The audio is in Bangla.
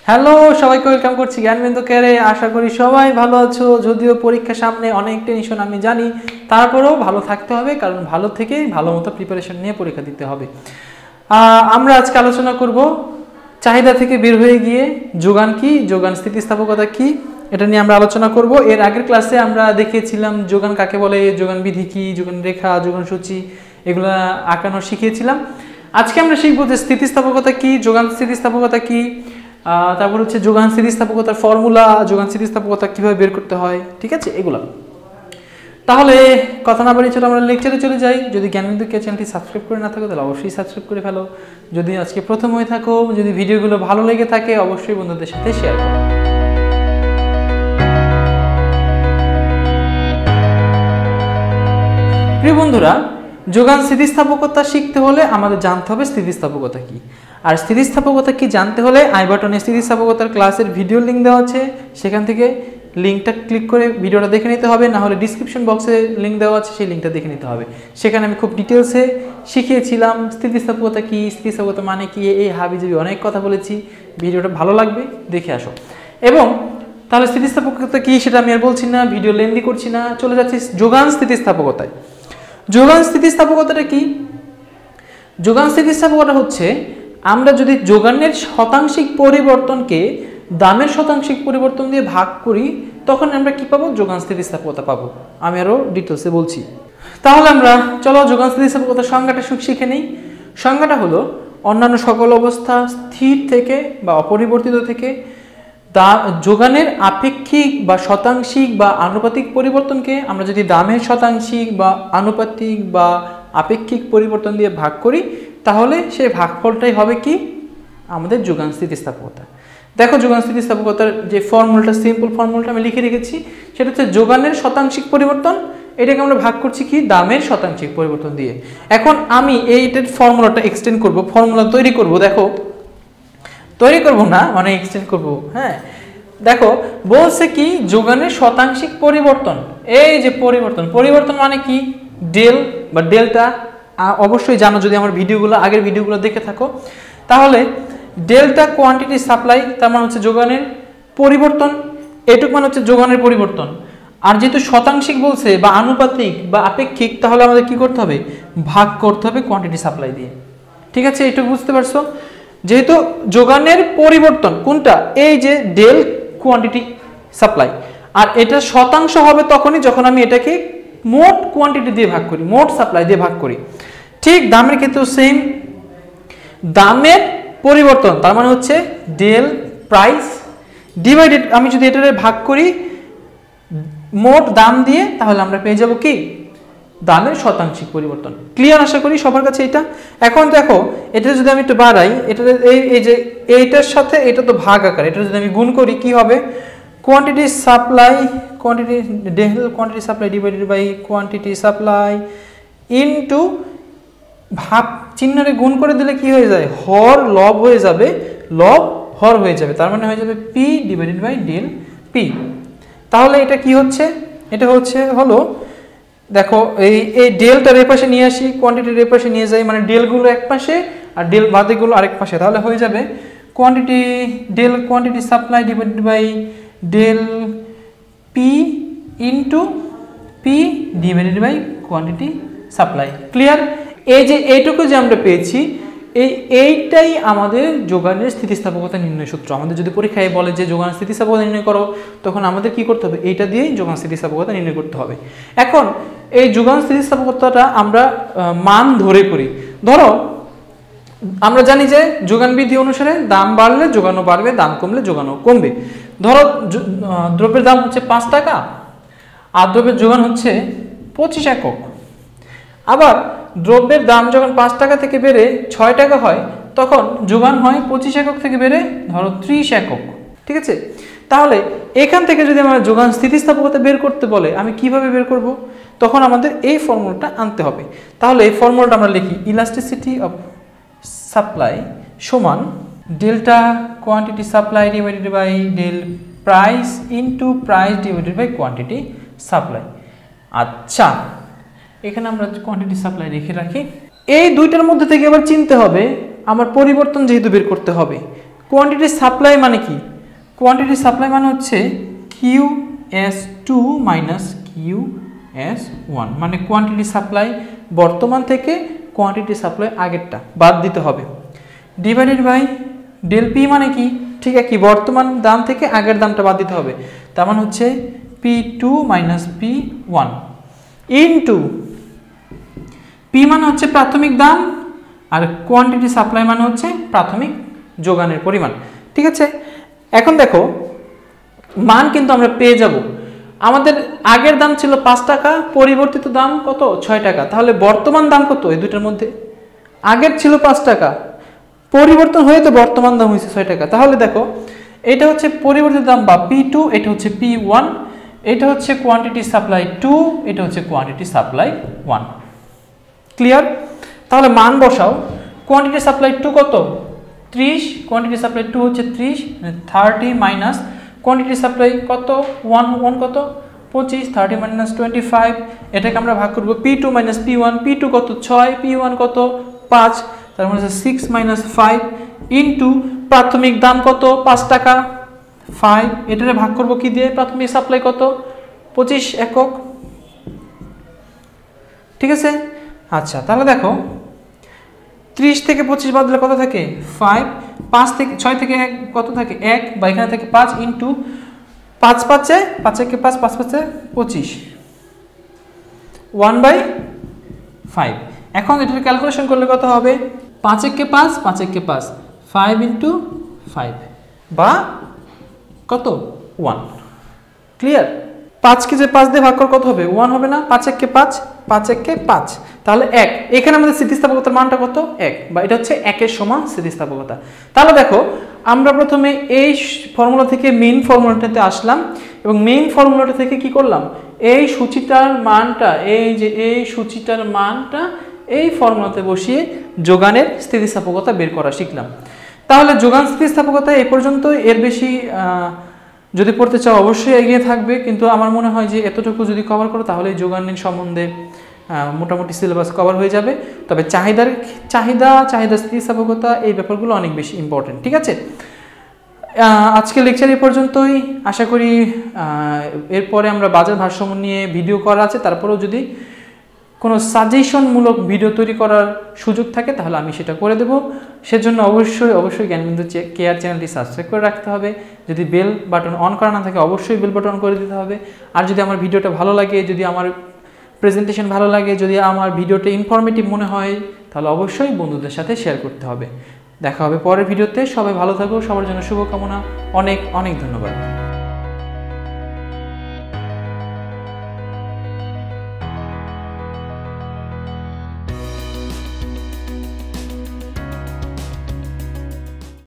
হ্যালো সবাইকে ওয়েলকাম করছি জ্ঞানবিন্দু কেয়ারে। আশা করি সবাই ভালো আছো। যদিও পরীক্ষা সামনে, অনেক টেনশন আমি জানি, তারপরেও ভালো থাকতে হবে, কারণ ভালো থেকে ভালো মতো প্রিপারেশন নিয়ে পরীক্ষা দিতে হবে। আমরা আজকে আলোচনা করব চাহিদা থেকে বের হয়ে গিয়ে যোগান কি, যোগান স্থিতিস্থাপকতা কি, এটা নিয়ে আমরা আলোচনা করব। এর আগের ক্লাসে আমরা দেখিয়েছিলাম যোগান কাকে বলে, যোগান বিধি কি, যোগান রেখা, যোগান সূচি, এগুলো আঁকানো শিখিয়েছিলাম। আজকে আমরা শিখবো যে স্থিতিস্থাপকতা কি, যোগান স্থিতিস্থাপকতা কি, তারপর হচ্ছে যোগান স্থিতিস্থাপকতার ফর্মুলা, যোগান স্থিতিস্থাপকতা কিভাবে বের করতে হয়, ঠিক আছে, এগুলো। তাহলে কথা না বাড়িয়ে চলো আমরা লেকচারে চলে যাই। যদি জ্ঞানবিন্দু কেয়ার চ্যানেলটি সাবস্ক্রাইব করে না থাকো তাহলে অবশ্যই সাবস্ক্রাইব করে ফেলো। যদি আজকে প্রথম হয়ে থাকো, যদি ভিডিওগুলো ভালো লেগে থাকে অবশ্যই বন্ধুদের সাথে শেয়ার করো। প্রিয় বন্ধুরা, যোগান স্থিতিস্থাপকতা শিখতে হলে আমাদের জানতে হবে স্থিতিস্থাপকতা কি। আর স্থিতিস্থাপকতা কি জানতে হলে আই বাটনে স্থিতিস্থাপকতার ক্লাসের ভিডিও লিঙ্ক দেওয়া আছে, সেখান থেকে লিঙ্কটা ক্লিক করে ভিডিওটা দেখে নিতে হবে, না হলে ডিসক্রিপশন বক্সে লিঙ্ক দেওয়া আছে, সেই লিঙ্কটা দেখে নিতে হবে। সেখানে আমি খুব ডিটেলসে শিখিয়েছিলাম স্থিতিস্থাপকতা কি, স্থিতিস্থাপকতা মানে কি, এই হাবিজাবি অনেক কথা বলেছি। ভিডিওটা ভালো লাগবে, দেখে আসো। এবং তাহলে স্থিতিস্থাপকতা কি সেটা আমি আর বলছি না, ভিডিও লেন্দি করছি না, চলে যাচ্ছি যোগান স্থিতিস্থাপকতায়। যোগান স্থিতিস্থাপকতাটা কি? যোগান স্থিতিস্থাপকতা হচ্ছে আমরা যদি যোগানের শতাংশিক পরিবর্তনকে দামের শতাংশিক পরিবর্তন দিয়ে ভাগ করি, তখন আমরা কি পাবো? যোগান স্থিতিস্থাপকতা পাবো। আমি আরো ডিটেলসে বলছি। তাহলে আমরা চলো যোগান স্থিতিস্থাপকতার সংজ্ঞাটা শিখে নেই। সংজ্ঞাটা হলো অন্যান্য সকল অবস্থা স্থির থেকে বা অপরিবর্তিত থেকে যোগানের আপেক্ষিক বা শতাংশিক বা আনুপাতিক পরিবর্তনকে আমরা যদি দামের শতাংশিক বা আনুপাতিক বা আপেক্ষিক পরিবর্তন দিয়ে ভাগ করি, তাহলে সেই ভাগফলটাই হবে কি? আমাদের যোগান স্থিতিস্থাপকতা। দেখো যোগান স্থিতিস্থাপকতার যে ফর্মুলাটা, সিম্পল ফর্মুলাটা আমি লিখে রেখেছি, সেটা হচ্ছে যোগানের শতাংশিক পরিবর্তন, এটাকে আমরা ভাগ করছি কি? দামের শতাংশিক পরিবর্তন দিয়ে। এখন আমি এইটার ফর্মুলাটা এক্সটেন্ড করব, ফর্মুলা তৈরি করব। দেখো তৈরি করব না, মানে এক্সটেন্ড করব। হ্যাঁ, দেখো বলছে কি? যোগানের শতাংশিক পরিবর্তন। এই যে পরিবর্তন মানে কি? ডেল বা ডেল্টা। অবশ্যই জানো যদি আমার আগের ভিডিওগুলো দেখে থাকো, তাহলে ডেল্টা কোয়ান্টিটি সাপ্লাই, তার মানে হচ্ছে যোগানের পরিবর্তন, এটুক মানে হচ্ছে যোগানের পরিবর্তন। আর যেহেতু শতাংশিক বলছে বা আনুপাতিক বা আপেক্ষিক, তাহলে আমাদের কি করতে হবে? ভাগ করতে হবে কোয়ান্টিটি সাপ্লাই দিয়ে। ঠিক আছে, এটুকু বুঝতে পারছো? যেহেতু যোগানের পরিবর্তন কোনটা? এই যে ডেল কোয়ান্টিটি সাপ্লাই, আর এটা শতাংশ হবে তখনই যখন আমি এটাকে মোট কোয়ান্টিটি দিয়ে ভাগ করি, মোট সাপ্লাই দিয়ে ভাগ করি। ঠিক দামের ক্ষেত্রেও সেম, দামের পরিবর্তন তার মানে হচ্ছে ডেল প্রাইস ডিভাইডেড, আমি যদি এটারে ভাগ করি মোট দাম দিয়ে, তাহলে আমরা পেয়ে যাব কি? দামের শতাংশিক পরিবর্তন। ক্লিয়ার আশা করি সবার কাছে এটা। এখন দেখো এটা যদি আমি একটু বাড়াই, এটা এই যে এইটার সাথে এটা তো ভাগ আকার, এটা যদি আমি গুণ করি কি হবে? Quantity supply, quantity del quantity supply divided by quantity supply into ভাগ চিহ্নরে গুণ করে দিলে কি হয়ে যায়? হর লব হয়ে যাবে, লব হর হয়ে যাবে, তার মানে হয়ে যাবে P divided by del P. তাহলে এটা কি হচ্ছে? এটা হলো দেখো এই ডেলটার এই পাশে নিয়ে আসি, কোয়ান্টিটির এই পাশে নিয়ে যাই, মানে ডেলগুলো এক পাশে আর ডেল বাদেগুলো আরেক পাশে, তাহলে হয়ে যাবে quantity del quantity supply divided by del P into P divided by quantity supply. Clear? এই যে এইটুকু যে আমরা পেয়েছি, এইটাই আমাদের যোগানের স্থিতিস্থাপকতা নির্ণয় সূত্র। আমাদের যদি পরীক্ষায় বলে যে যোগান স্থিতিস্থাপকতা নির্ণয় করো, তখন আমাদের কি করতে হবে? এইটা দিয়েই যোগান স্থিতিস্থাপকতা নির্ণয় করতে হবে। এখন এই যোগান স্থিতিস্থাপকতাটা আমরা মান ধরে করি। ধরো আমরা জানি যে যোগান বিধি অনুসারে দাম বাড়লে যোগানও বাড়বে, দাম কমলে যোগানও কমবে। ধরো দ্রব্যের দাম হচ্ছে 5 টাকা আর দ্রব্যের যোগান হচ্ছে 25 একক। আবার দ্রব্যের দাম যখন 5 টাকা থেকে বেড়ে 6 টাকা হয়, তখন যোগান হয় 25 একক থেকে বেড়ে ধরো 30 একক। ঠিক আছে, তাহলে এখান থেকে যদি আমরা যোগান স্থিতিস্থাপকতা বের করতে বলে, আমি কিভাবে বের করব? তখন আমাদের এই ফর্মুলাটা আনতে হবে। তাহলে এই ফর্মুলাটা আমরা লিখি, ইলাস্টিসিটি অফ সাপ্লাই সমান delta quantity supply divided by del price into price divided by quantity supply. আচ্ছা, এখানে আমরা কোয়ান্টিটি সাপ্লাই রেখে রাখি। এই দুইটার মধ্যে থেকে আবার চিনতে হবে আমার পরিবর্তন যেহেতু বের করতে হবে, কোয়ান্টিটি সাপ্লাই মানে কি? কোয়ান্টিটি সাপ্লাই মানে হচ্ছে QS2 মাইনাস QS1, মানে কোয়ান্টিটি সাপ্লাই বর্তমান থেকে কোয়ান্টিটি সাপ্লাই আগেরটা বাদ দিতে হবে, ডিভাইডেড বাই ডেল পি মানে কি? ঠিক আছে, কি বর্তমান দাম থেকে আগের দামটা বাদ দিতে হবে, তার মানে হচ্ছে P2 minus P1 into P মানে হচ্ছে প্রাথমিক দাম আর কোয়ান্টিটি সাপ্লাই মানে হচ্ছে প্রাথমিক যোগানের পরিমাণ। ঠিক আছে, এখন দেখো মান কিন্তু আমরা পেয়ে যাব। আমাদের আগের দাম ছিল 5 টাকা, পরিবর্তিত দাম কত? 6 টাকা। তাহলে বর্তমান দাম কত এই দুটোর মধ্যে? আগের ছিল 5 টাকা, পরিবর্তন হয়ে তো বর্তমান দাম হয়েছে 6 টাকা। তাহলে দেখো এটা হচ্ছে পরিবর্তিত দাম বা P2, এটা হচ্ছে P1, এটা হচ্ছে কোয়ান্টিটি সাপ্লাই 2, এটা হচ্ছে কোয়ান্টিটি সাপ্লাই 1। ক্লিয়ার? তাহলে মান বসাও। কোয়ান্টিটি সাপ্লাই 2 কত? 30, কোয়ান্টিটি সাপ্লাই 2 হচ্ছে 30, 30 মাইনাস কোয়ান্টিটি সাপ্লাই কত? 1 কত? 25, 30 মাইনাস 25, এটাকে আমরা ভাগ করব P2 মাইনাস P1, P2 কত? 6, P1 কত? 5, তার মানে 6 মাইনাস 5 ইনটু প্রাথমিক দাম কত? 5 টাকা, 5, এটারে ভাগ করব কি দিয়ে? প্রাথমিক সাপ্লাই কত? 25 একক। ঠিক আছে, আচ্ছা তাহলে দেখো 30 থেকে 25 বাদ দিলে কত থাকে? 5, 5 থেকে 6 থেকে 1 কত থাকে? 1, বা এখানে থাকে 5 ইনটু 5 5 5 একে 5, 5 5 25, 1/5। এখন এটার ক্যালকুলেশন করলে কত হবে? 5 একে 5, 5 একে 5, 5 ইনটু 5 বা কত? 1। ক্লিয়ার? 5 কে যে 5 দিয়ে ভাগ কর কত হবে? 1 হবে না? 5 একে 5, 5 একে 5, তাহলে 1। এখানে আমাদের স্থিতিস্থাপকতার মানটা কত? 1, বা এটা হচ্ছে 1 এর সমান স্থিতিস্থাপকতা। তাহলে দেখো আমরা প্রথমে এই ফর্মুলা থেকে মেইন ফর্মুলাটাতে আসলাম এবং মেইন ফর্মুলাটা থেকে কি করলাম? এই সূচিটার মানটা, এই যে এই সূচিটার মানটা এই ফর্মুলাতে বসিয়ে যোগানের স্থিতিস্থাপকতা বের করা শিখলাম। তাহলে যোগান স্থিতিস্থাপকতা এই পর্যন্তই। এর বেশি যদি পড়তে চাও অবশ্যই এগিয়ে থাকবে, কিন্তু আমার মনে হয় যে এতটুকু যদি কভার করো তাহলে যোগানের সম্বন্ধে মোটামুটি সিলেবাস কভার হয়ে যাবে। তবে চাহিদা স্থিতিস্থাপকতা এই ব্যাপারগুলো অনেক বেশি ইম্পর্টেন্ট। ঠিক আছে, আজকে লেকচার এই পর্যন্তই। আশা করি এরপরে আমরা বাজার ভারসাম্য নিয়ে ভিডিও করা আছে, তারপরেও যদি কোনো সাজেশনমূলক ভিডিও তৈরি করার সুযোগ থাকে তাহলে আমি সেটা করে দেব। সেজন্য অবশ্যই জ্ঞানবিন্দু কেয়ার চ্যানেলটি সাবস্ক্রাইব করে রাখতে হবে। যদি বেল বাটন অন করা না থাকে অবশ্যই বেল বাটন করে দিতে হবে। আর যদি আমার ভিডিওটা ভালো লাগে, যদি আমার প্রেজেন্টেশন ভালো লাগে, যদি আমার ভিডিওটা ইনফরমেটিভ মনে হয় তাহলে অবশ্যই বন্ধুদের সাথে শেয়ার করতে হবে। দেখা হবে পরের ভিডিওতে। সবাই ভালো থাকো, সবার জন্য শুভকামনা। অনেক অনেক ধন্যবাদ।